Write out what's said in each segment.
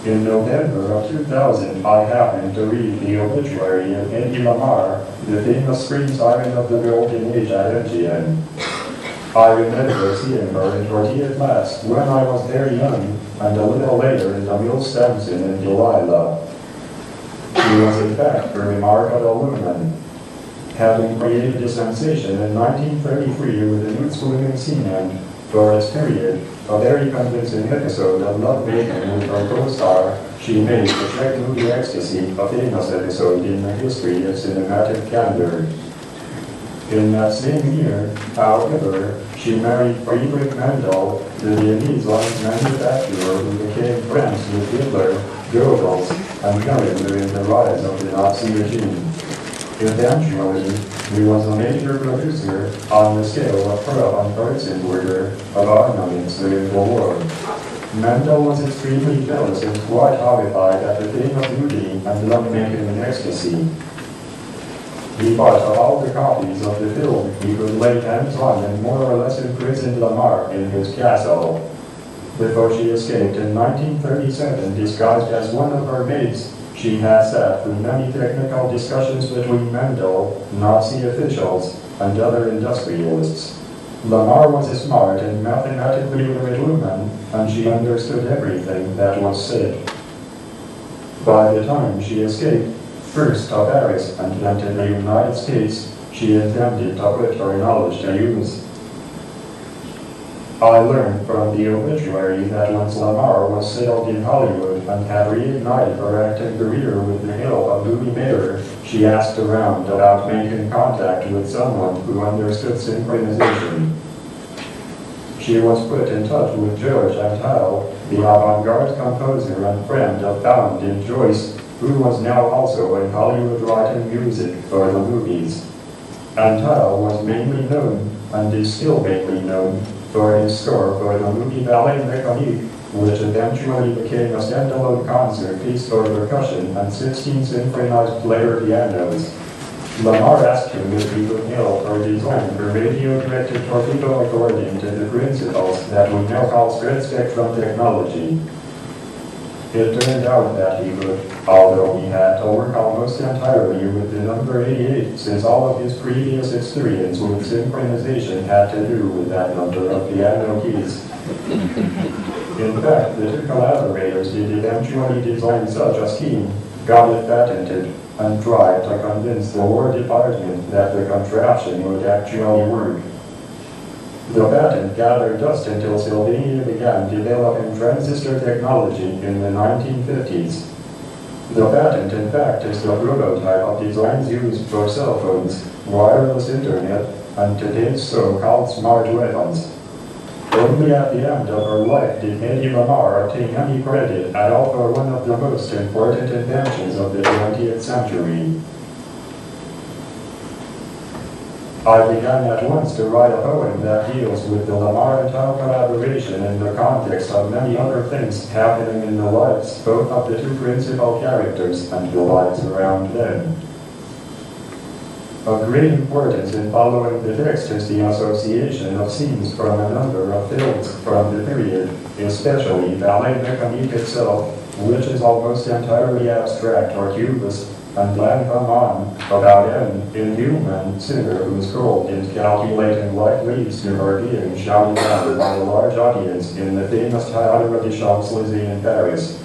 In November of 2000, I happened to read the obituary of Eddie Lamar, the famous screen siren of the Golden Age at MGM. I remember seeing her in tortilla class when I was very young, and a little later in the Mills Samson and Delilah. She was in fact a remarkable woman, having created a sensation in 1933 with the nude swimming scene and, for its period, a very convincing episode of Love Making with her co-star. She made the Czech movie Exstasy a famous episode in the history of cinematic candor. In that same year, however, she married Friedrich Mandel, the Viennese arms manufacturer who became friends with Hitler, Goebbels, and Goering during the rise of the Nazi regime. Eventually, he was a major producer on the scale of Pearl and Herzenberger of armaments during the war. Mandel was extremely jealous and quite horrified at the famous movie and love-making in Exstasy. He bought all the copies of the film he could lay hands on and more or less imprisoned Lamar in his castle. Before she escaped in 1937, disguised as one of her maids, she had sat through many technical discussions between Mandel, Nazi officials, and other industrialists. Lamar was a smart and mathematically literate woman, and she understood everything that was said. By the time she escaped, first to Paris and then to the United States, she intended to put her knowledge to use. I learned from the obituary that once Lamar was settled in Hollywood and had reignited her acting career with the help of Louis Mayer, she asked around about making contact with someone who understood synchronization. She was put in touch with George Antheil, the avant-garde composer and friend of Pound and Joyce, who was now also in Hollywood writing music for the movies. Antheil was mainly known, and is still mainly known, for his score for the movie Ballet Mecanique, which eventually became a standalone concert piece for percussion and 16 synchronized player pianos. Lamar asked him if he could help her design her radio-directed torpedo according to the principles that we now call spread-spectrum technology. It turned out that he could, although he had to work almost entirely with the number 88, since all of his previous experience with synchronization had to do with that number of piano keys. In fact, the two collaborators did eventually design such a scheme, got it patented, and tried to convince the War Department that the contraption would actually work. The patent gathered dust until Sylvania began developing transistor technology in the 1950s. The patent, in fact, is the prototype of designs used for cell phones, wireless internet, and today's so-called smart weapons. Only at the end of her life did Eddie Lamar obtain any credit at all for one of the most important inventions of the 20th century. I began at once to write a poem that deals with the Lamar and Tao collaboration in the context of many other things happening in the lives both of the two principal characters and the lives around them. Of great importance in following the text is the association of scenes from a number of films from the period, especially Ballet Mecanique itself, which is almost entirely abstract or cubist, and Lehrman, about an inhuman singer whose goal in calculating what leads to her being shouted out by a large audience in the famous Théâtre des Champs-Élysées in Paris.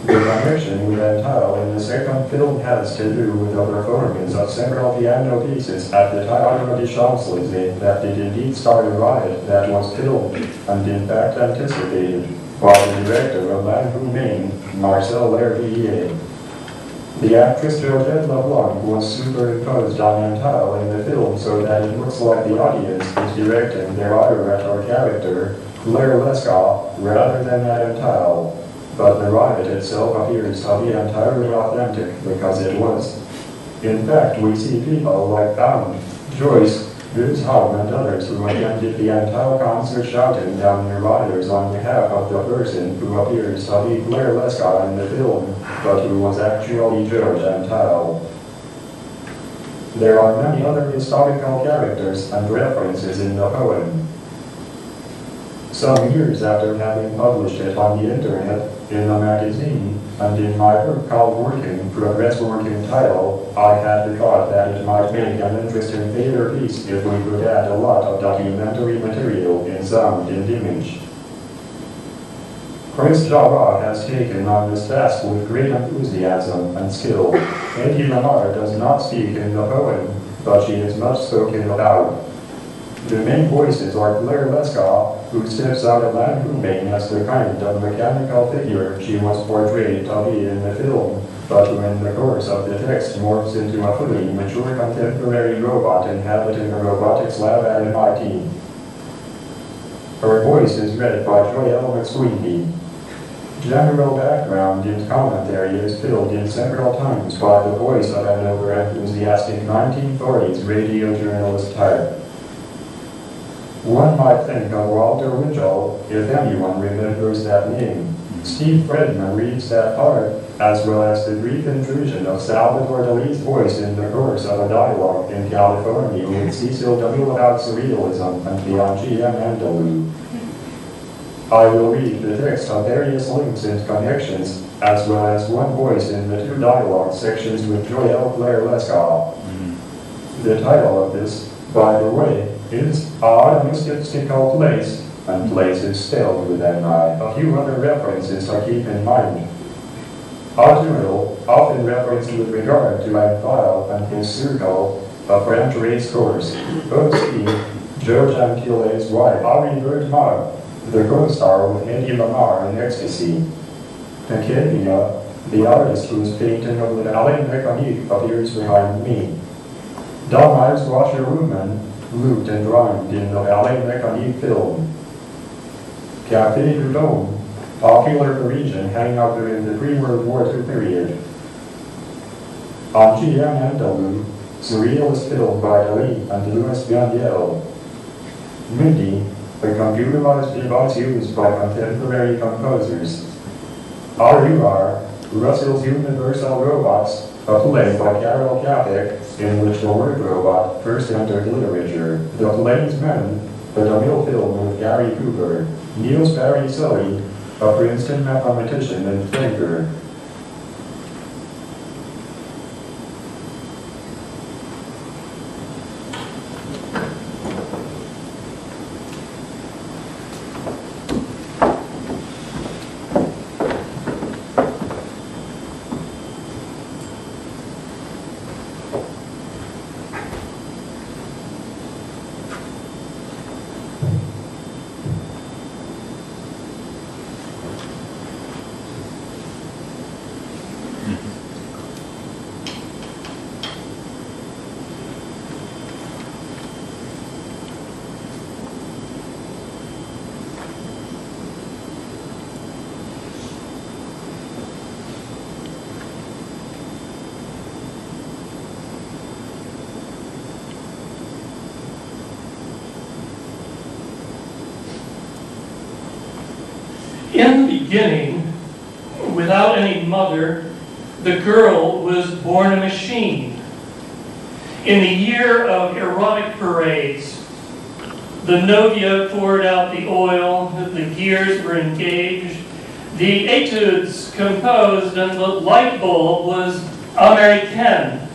The connection with Antheil in the second film has to do with the performance of several piano pieces at the Théâtre des Champs-Élysées that did indeed start a riot that was filmed and in fact anticipated by the director of L'Inhumaine, Marcel L'Hervier. The actress Joyelle LeBlanc was superimposed on Antheil in the film so that it looks like the audience is directing their ire at her character, Claire Lescaut, rather than at Antheil. But the riot itself appears to be entirely authentic because it was. In fact, we see people like Pound, Joyce, Home, and others who attended the Antheil concert shouting down their riders on behalf of the person who appears to be Claire Lescaut in the film, but who was actually George Antheil. There are many other historical characters and references in the poem. Some years after having published it on the internet, in the magazine, and in my book called Working, Progress Working title, I had thought that it might make an interesting theater piece if we could add a lot of documentary material in sound and image. Prince Jara has taken on this task with great enthusiasm and skill. Eddie Lamar does not speak in the poem, but she is much spoken about. The main voices are Claire Lescaut, who steps out of Lan Huming as the kind of mechanical figure she was portrayed to be in the film, but who in the course of the text morphs into a fully mature contemporary robot inhabiting a robotics lab at MIT. Her voice is read by Joyelle McSweeney. General background and commentary is filled in several times by the voice of an over-enthusiastic 1940s radio journalist type. One might think of Walter Winchell, if anyone remembers that name. Steve Fredman reads that part, as well as the brief intrusion of Salvador Dali's voice in the course of a dialogue in California with Cecil DeMille about surrealism and the GM Andalou. I will read the text of various links and connections, as well as one voice in the two dialogue sections with Joyelle Claire Lescaut. The title of this, by the way, is Automystifstical Plaice, and Plaice is spelled with an I. A few other references to keep in mind. Autumnal, often referenced with regard to Antheil and his circle, a French race course. Both George Antheil's wife, Henri Bergman, the co-star with Eddie Lamar in Exstasy. Mecanique, the artist whose painting of the Ballet Mecanique appears behind me. Dahmer's washerwoman looped and rhymed in the Ballet Mecanique film. Café du Dôme, popular Parisian hangout during the pre-World War II period. On GM Andalou, surrealist film by Dali and Louis Buñuel. Mindy, a computerized device used by contemporary composers. RUR, Russell's Universal Robots, a play by Carol Capek, in which the word robot first entered literature. The Play's Men, the DeMille film with Gary Cooper. Niels Barry Sully, a Princeton mathematician and thinker. In the beginning, without any mother, the girl was born a machine. In the year of erotic parades, the novia poured out the oil, the gears were engaged, the etudes composed, and the light bulb was Americaine.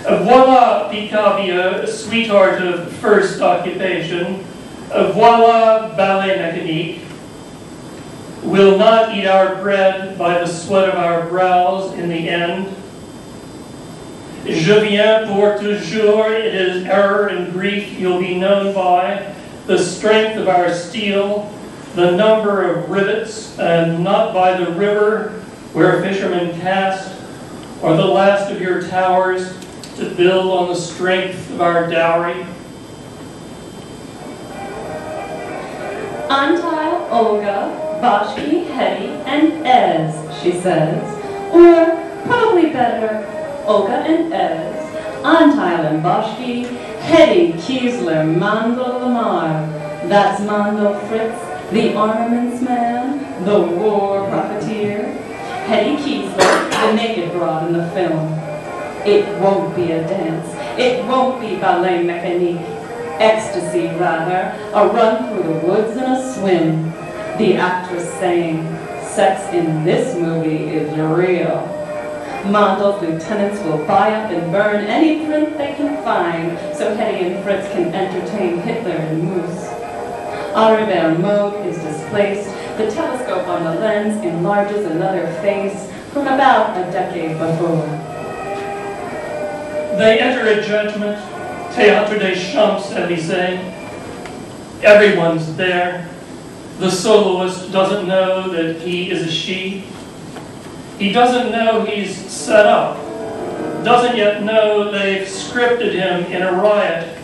Voila, Picabia, sweetheart of first occupation. Voila, Ballet Mecanique. Will not eat our bread by the sweat of our brows in the end. Je viens pour toujours, it is error and grief you'll be known by, the strength of our steel, the number of rivets, and not by the river where fishermen cast, or the last of your towers to build on the strength of our dowry. Antheil, Olga, Bashki, Hetty, and Ez, she says. Or, probably better, Olga and Ez, Antheil and Bashki, Hetty, Kiesler, Mandel, Lamar. That's Mandel Fritz, the armaments man, the war profiteer. Hetty Kiesler, the naked broad in the film. It won't be a dance. It won't be Ballet Mecanique. Exstasy, rather, a run through the woods and a swim. The actress saying, Sex in this movie is real. Mondel's lieutenants will buy up and burn any print they can find so Hetty and Fritz can entertain Hitler and Moose. Arrière mode is displaced. The telescope on the lens enlarges another face from about a decade before. They enter a judgment, Théâtre des Champs-Élysées. Everyone's there. The soloist doesn't know that he is a she. He doesn't know he's set up. Doesn't yet know they've scripted him in a riot.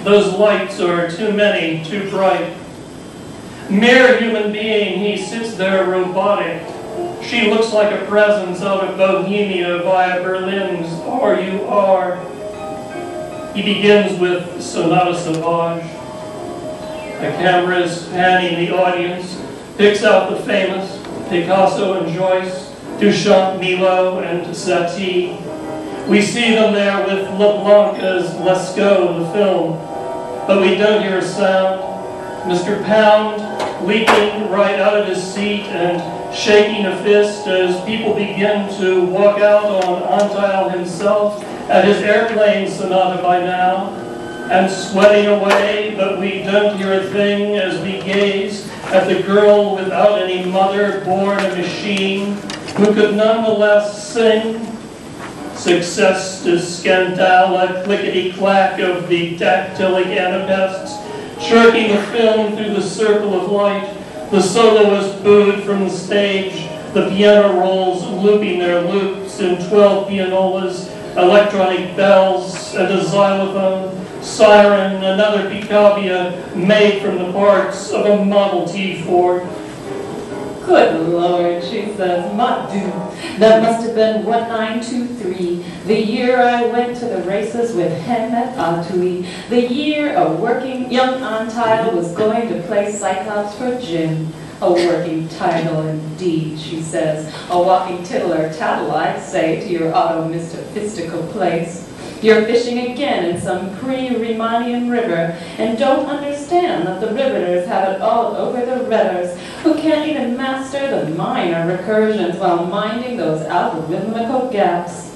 Those lights are too many, too bright. Mere human being, he sits there robotic. She looks like a presence out of Bohemia via Berlin's R.U.R. He begins with Sonata Sauvage. The camera is panning the audience, picks out the famous, Picasso and Joyce, Duchamp, Milo, and Satie. We see them there with LeBlanc's Lescaut, the film, but we don't hear a sound. Mr. Pound leaping right out of his seat and shaking a fist as people begin to walk out on Antheil himself at his airplane sonata by now, and sweating away, but we don't hear a thing as we gaze at the girl without any mother, born a machine, who could nonetheless sing. Success to scandale, a clickety-clack of the dactylic anapests, jerking the film through the circle of light, the soloist booed from the stage, the piano rolls looping their loops in 12 pianolas, electronic bells, and a xylophone, siren, another Picabia made from the parts of a Model T Ford. Good Lord, she says, mon Dieu, that must have been 1923, the year I went to the races with him at Antheil, the year a working young Antheil was going to play Cyclops for Jim. A working title indeed, she says, a walking tittle or tattle, I'd say, to your Automystifstical Plaice. You're fishing again in some pre-Riemannian river and don't understand that the riveters have it all over the redders who can't even master the minor recursions while minding those algorithmical gaps.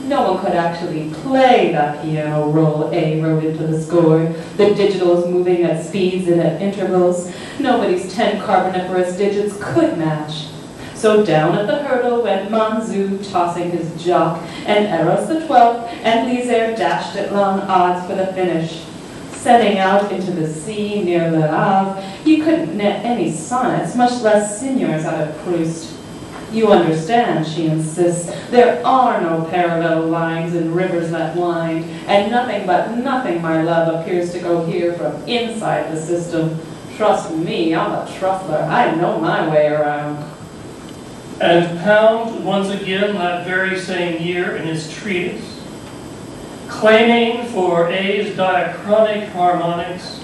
No one could actually play that piano roll A wrote into the score. The digitals moving at speeds and at intervals. Nobody's 10 carboniferous digits could match. So down at the hurdle went Manzou tossing his jock, and Eros the 12th and Lizer dashed at long odds for the finish. Setting out into the sea near Le Havre, you couldn't knit any sonnets, much less seigneurs out of Proust. You understand, she insists, there are no parallel lines in rivers that wind, and nothing but nothing, my love, appears to go here from inside the system. Trust me, I'm a truffler. I know my way around. And Pound, once again, that very same year in his treatise, claiming for A's diachronic harmonics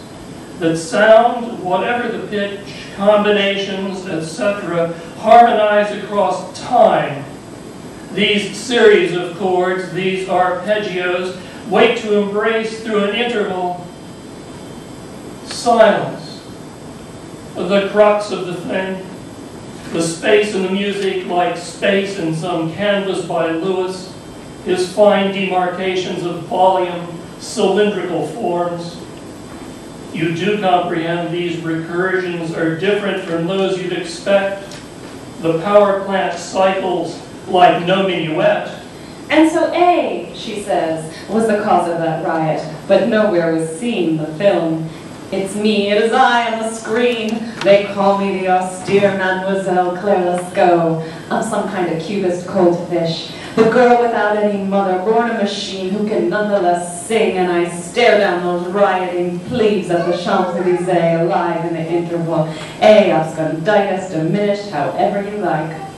that sound, whatever the pitch, combinations, etc., harmonize across time. These series of chords, these arpeggios, wait to embrace through an interval silence, the crux of the thing, the space in the music like space in some canvas by Lewis, his fine demarcations of volume, cylindrical forms. You do comprehend these recursions are different from those you'd expect. The power plant cycles like no minuet. And so A, she says, was the cause of that riot, but nowhere was seen the film. It's me, it is I on the screen. They call me the austere Mademoiselle Claire Lescaut. I'm some kind of cubist cold fish. The girl without any mother, born a machine who can nonetheless sing, and I stare down those rioting plebes at the Champs-Élysées alive in the interval. A, obsconditis, diminished, however you like.